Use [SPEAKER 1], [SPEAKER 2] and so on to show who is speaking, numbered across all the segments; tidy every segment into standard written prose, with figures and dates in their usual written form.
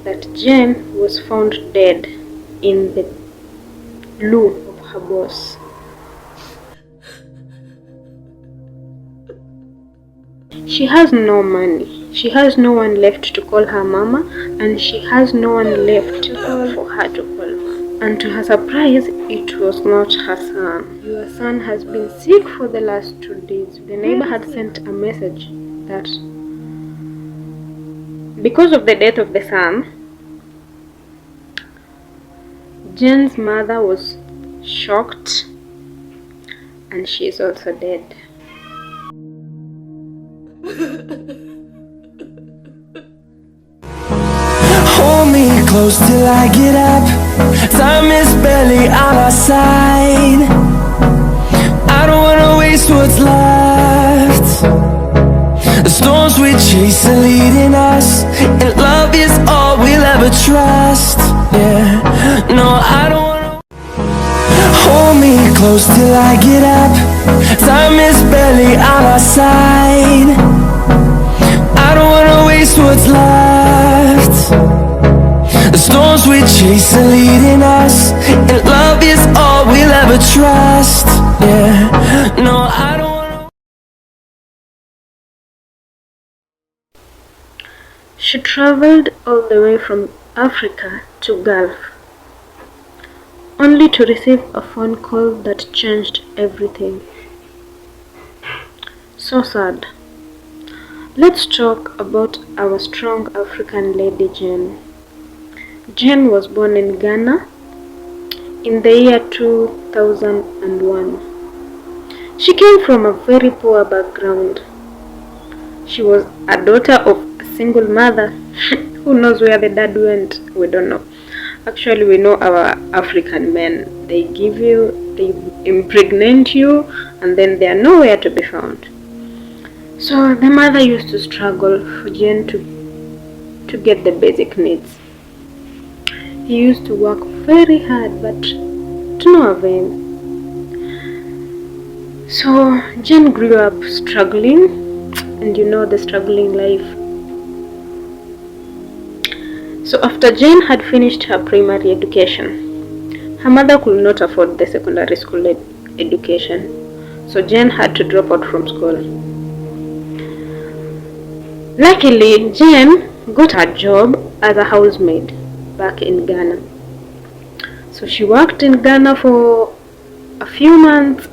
[SPEAKER 1] that Jane was found dead in the loo of her boss. She has no money, she has no one left to call her mama, and she has no one left to call for her to call mama. And to her surprise, it was not her son. Your son has been sick for the last 2 days. The neighbor had sent a message that because of the death of the son, Jane's mother was shocked and she is also dead.
[SPEAKER 2] Hold me close till I get up. Time is barely on our side. I don't wanna waste what's left. The storms we chase are leading us, and love is all we'll ever trust. Yeah, no, I don't wanna. Hold me close till I get up. Time is barely on our side. I don't wanna waste what's left. The storms we chase are leading us, and love is all we'll ever trust. Yeah, no, I don't wanna.
[SPEAKER 1] She traveled all the way from Africa to Gulf, only to receive a phone call that changed everything. So sad. Let's talk about our strong African lady Jane. Jane was born in Ghana in the year 2001. She came from a very poor background. She was a daughter of a single mother. Who knows where the dad went? We don't know. Actually, we know our African men. They give you, they impregnate you, and then they are nowhere to be found. So the mother used to struggle for Jane to get the basic needs. He used to work very hard, but to no avail. So Jane grew up struggling, and you know the struggling life. So after Jane had finished her primary education, her mother could not afford the secondary school education. So Jane had to drop out from school. Luckily, Jane got a job as a housemaid back in Ghana. So she worked in Ghana for a few months,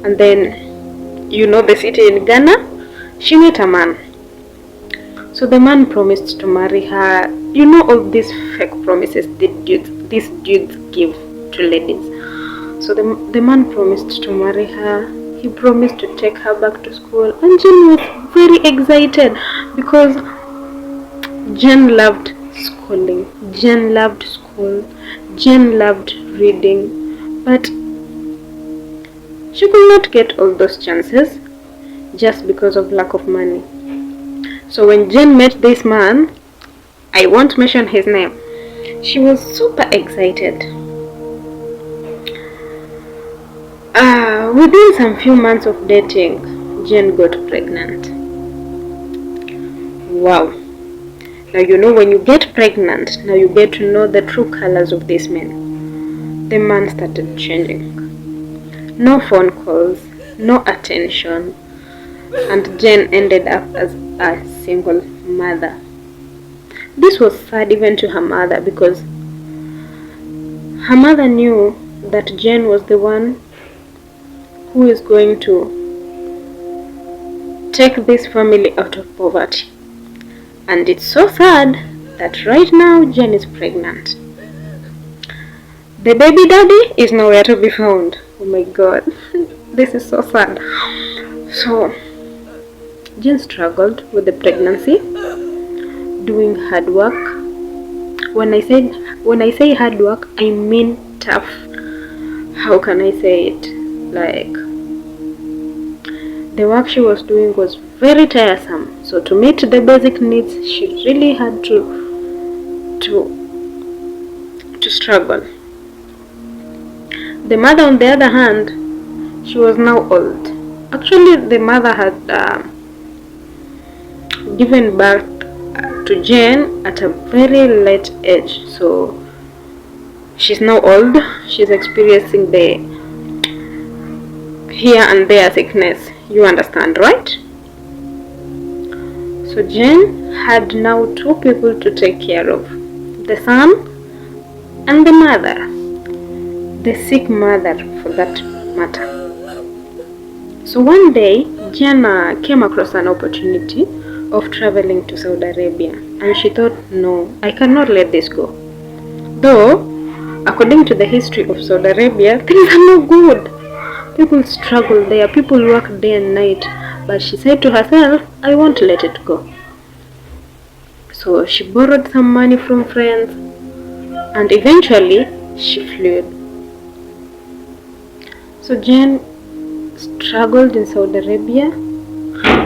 [SPEAKER 1] and then, you know the city in Ghana, she met a man. So the man promised to marry her. You know all these fake promises these dudes give to ladies. So the man promised to marry her. He promised to take her back to school, and Jane was very excited because Jane loved schooling. Jane loved school. Jane loved reading, but she could not get all those chances just because of lack of money. So when Jane met this man, I won't mention his name, she was super excited. Within some few months of dating, Jane got pregnant. Wow. Now you know when you get pregnant, now you get to know the true colors of this man. The man started changing. No phone calls, no attention, and Jane ended up as a single mother. This was sad even to her mother, because her mother knew that Jane was the one who is going to take this family out of poverty. And it's so sad that right now Jane is pregnant. The baby daddy is nowhere to be found. Oh my god, this is so sad. So Jane struggled with the pregnancy, doing hard work. When I say hard work, I mean tough. How can I say it? Like, the work she was doing was very tiresome. So to meet the basic needs, she really had to struggle. The mother, on the other hand, she was now old. Actually, the mother had given birth to Jane at a very late age. So she's now old. She's experiencing the here and there sickness. You understand, right? So Jane had now two people to take care of, the son and the mother, the sick mother for that matter. So one day, Jane came across an opportunity of traveling to Saudi Arabia, and she thought, no, I cannot let this go. Though, according to the history of Saudi Arabia, things are no good. People struggle there, people work day and night, but she said to herself, I won't let it go. So she borrowed some money from friends, and eventually she fled. So Jane struggled in Saudi Arabia,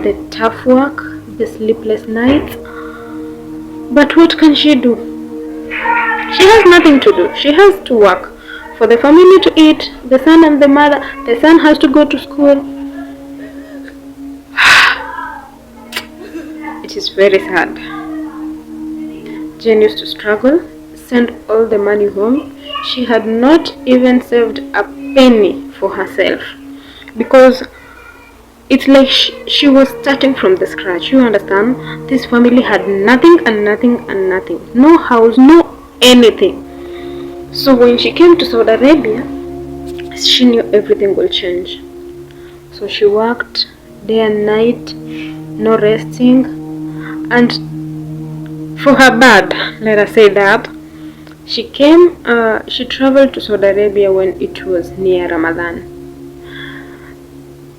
[SPEAKER 1] the tough work, the sleepless nights. But what can she do? She has nothing to do. She has to work for the family to eat, the son and the mother. The son has to go to school. It is very sad. Jane used to struggle, send all the money home. She had not even saved a penny for herself, because it's like she was starting from the scratch. You understand? This family had nothing and nothing and nothing. No house, no anything. So when she came to Saudi Arabia, she knew everything will change. So she worked day and night, no resting, and for her bad, let us say that, she traveled to Saudi Arabia when it was near Ramadan.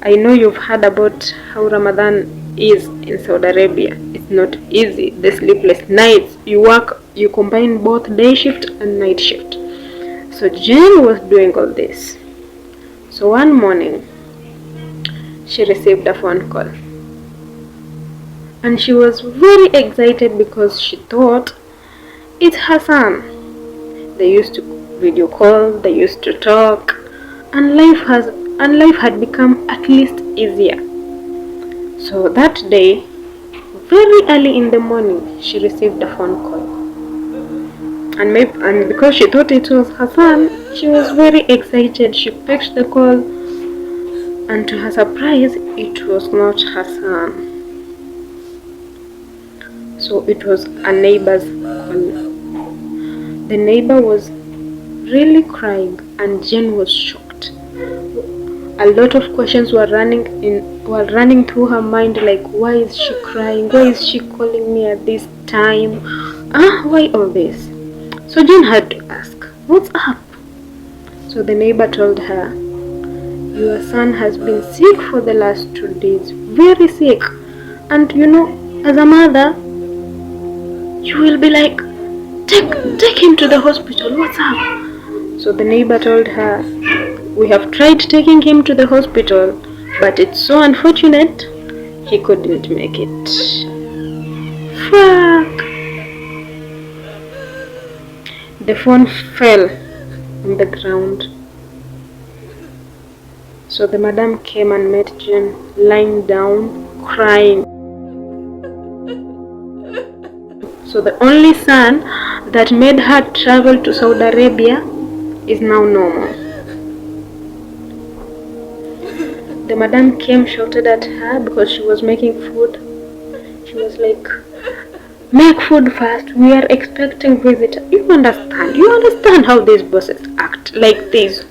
[SPEAKER 1] I know you've heard about how Ramadan is in Saudi Arabia. It's not easy. The sleepless nights, you work, you combine both day shift and night shift. So Jane was doing all this. So one morning, she received a phone call. And she was very excited because she thought it's her son. They used to video call, they used to talk, and life had become at least easier. So that day, very early in the morning, she received a phone call. And because she thought it was her son, she was very excited. She picked the call, and to her surprise, it was not her son. So it was a neighbor's call. The neighbor was really crying, and Jane was shocked. A lot of questions were running through her mind, like, why is she crying? Why is she calling me at this time? Why all this? So Jane had to ask, what's up? So the neighbor told her, your son has been sick for the last 2 days, very sick. And as a mother, you will be like, take him to the hospital, what's up? So the neighbor told her, we have tried taking him to the hospital, but it's so unfortunate, he couldn't make it. Fuck! The phone fell on the ground. So the madam came and met Jane lying down, crying. So the only son that made her travel to Saudi Arabia is now normal. The madam came, shouted at her because she was making food. She was like, make food fast, we are expecting visitors. You understand how these bosses act, like this,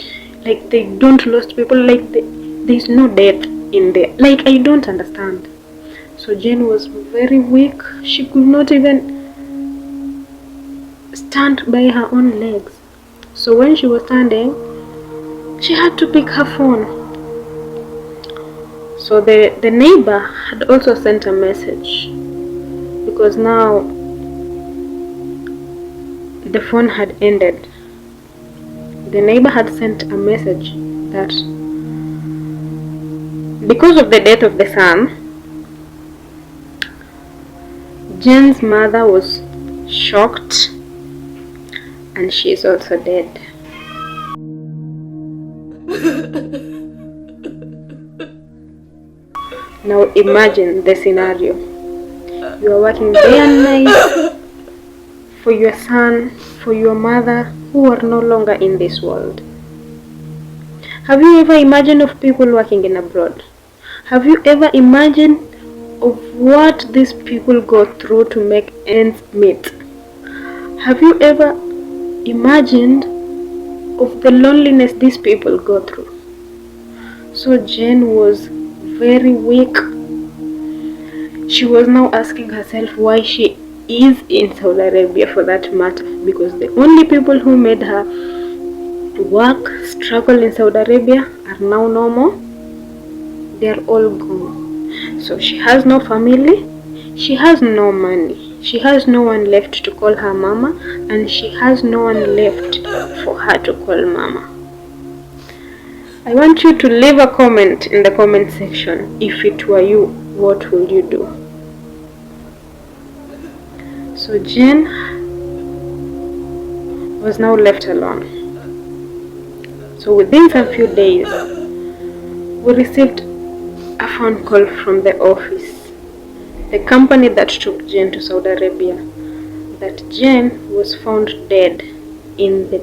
[SPEAKER 1] like they don't lose people, like there's no death in there. Like, I don't understand. So Jane was very weak. She could not even stand by her own legs. So when she was standing, she had to pick her phone. So the neighbor had also sent a message, because now the phone had ended. The neighbor had sent a message that because of the death of the son, Jane's mother was shocked, and she is also dead. Now imagine the scenario. You are working day and night for your son, for your mother, who are no longer in this world. Have you ever imagined of people working in abroad? Have you ever imagined of what these people go through to make ends meet? Have you ever imagined of the loneliness these people go through? So Jane was very weak. She was now asking herself why she is in Saudi Arabia, for that matter, because the only people who made her work, struggle in Saudi Arabia are now no more. They are all gone. So she has no family, she has no money, she has no one left to call her mama, and she has no one left for her to call mama. I want you to leave a comment in the comment section. If it were you, what would you do? So Jane was now left alone. So within some few days, we received a phone call from the office, the company that took Jane to Saudi Arabia, that Jane was found dead in the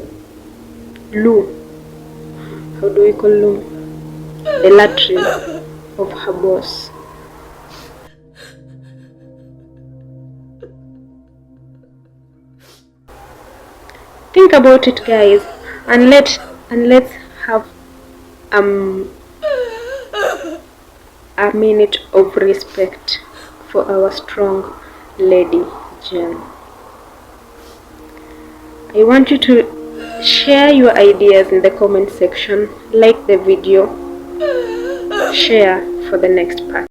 [SPEAKER 1] loo. How do we call loo? The latrine of her boss. Think about it, guys, and let's have a minute of respect for our strong lady Jane. I want you to share your ideas in the comment section, like the video, share for the next part.